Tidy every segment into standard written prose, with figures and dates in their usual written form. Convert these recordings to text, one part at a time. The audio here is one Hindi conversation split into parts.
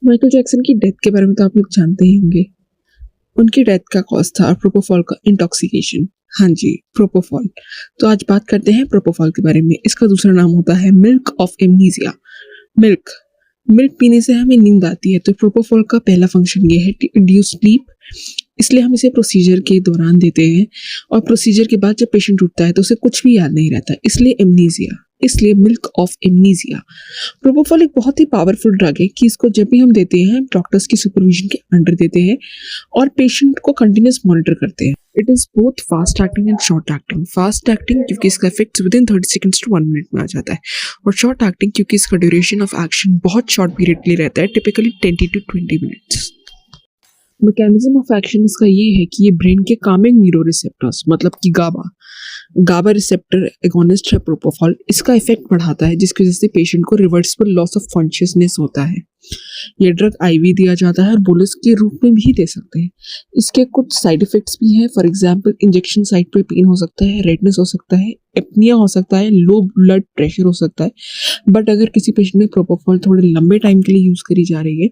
माइकल जैक्सन की डेथ के बारे में तो आप लोग जानते ही होंगे। उनकी डेथ का कॉज था प्रोपोफॉल का इंटॉक्सिकेशन। हाँ जी, प्रोपोफॉल। तो आज बात करते हैं प्रोपोफॉल के बारे में। इसका दूसरा नाम होता है milk of amnesia. Milk milk पीने से हमें नींद आती है, तो प्रोपोफॉल का पहला फंक्शन ये है टू इंड्यूस स्लीप। इसलिए हम इसे प्रोसीजर के दौरान देते हैं, और प्रोसीजर के बाद जब पेशेंट उठता है तो उसे कुछ भी याद नहीं रहता, इसलिए एमनीसिया, इसलिए मिल्क ऑफ एमनीसिया। प्रोपोफॉल एक बहुत ही पावरफुल ड्रग है कि इसको जब भी हम देते हैं डॉक्टर्स की सुपरविजन के अंडर देते हैं और पेशेंट को कंटिन्यूस मॉनिटर करते हैं। It is both fast acting and short acting. Fast acting क्योंकि इसका effect within 30 seconds to 1 minute में आ जाता है, और शॉर्ट एक्टिंग क्योंकि इसका ड्यूरेशन ऑफ एक्शन बहुत शॉर्ट पीरियड के लिए रहता है, typically 10 to 20 minutes. Mechanism of action इसका ये है कि ये ब्रेन के कामिंग न्यूरो रिसेप्टर्स मतलब कि गाबा रिसेप्टर एगोनिस्ट है प्रोपोफॉल। इसका इफेक्ट बढ़ाता है, जिसकी वजह से पेशेंट को रिवर्सिबल लॉस ऑफ कॉन्शियसनेस होता है। ये ड्रग आईवी दिया जाता है और बोलस के रूप में भी दे सकते हैं। इसके कुछ साइड इफेक्ट्स भी हैं। फॉर एग्जांपल इंजेक्शन साइट पे पेन हो सकता है, रेडनेस हो सकता है, एपनिया हो सकता है, लो ब्लड प्रेशर हो सकता है। बट अगर किसी पेशेंट में प्रोपोफॉल थोड़े लंबे टाइम के लिए यूज करी जा रही है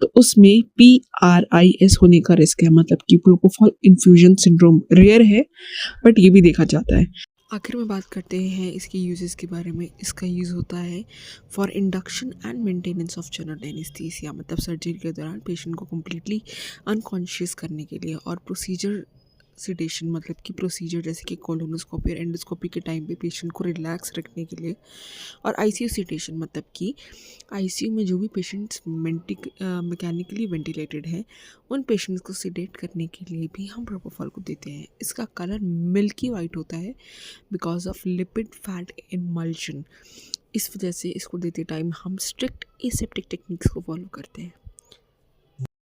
तो उसमें PRIS होने का रिस्क है, मतलब कि प्रोपोफॉल इन्फ्यूजन सिंड्रोम रेयर है, बट ये भी देखा जाता है। आखिर में बात करते हैं इसके यूजेस के बारे में। इसका यूज़ होता है for induction and maintenance of general anaesthesia, मतलब सर्जरी के दौरान पेशेंट को कम्प्लीटली अनकॉन्शियस करने के लिए, और प्रोसीजर सिडेशन मतलब कि प्रोसीजर जैसे कि कोलोनोस्कोपी और एंडोस्कोपी के टाइम पे पेशेंट को रिलैक्स रखने के लिए, और आईसीयू सिडेशन मतलब कि आईसीयू में जो भी पेशेंट्स मैकेनिकली वेंटिलेटेड हैं उन पेशेंट्स को सिडेट करने के लिए भी हम प्रोपोफॉल को देते हैं। इसका कलर मिल्की वाइट होता है because of lipid fat emulsion. इस वजह से इसको देते टाइम हम स्ट्रिक्ट एसेप्टिक टेक्निक्स को फॉलो करते हैं।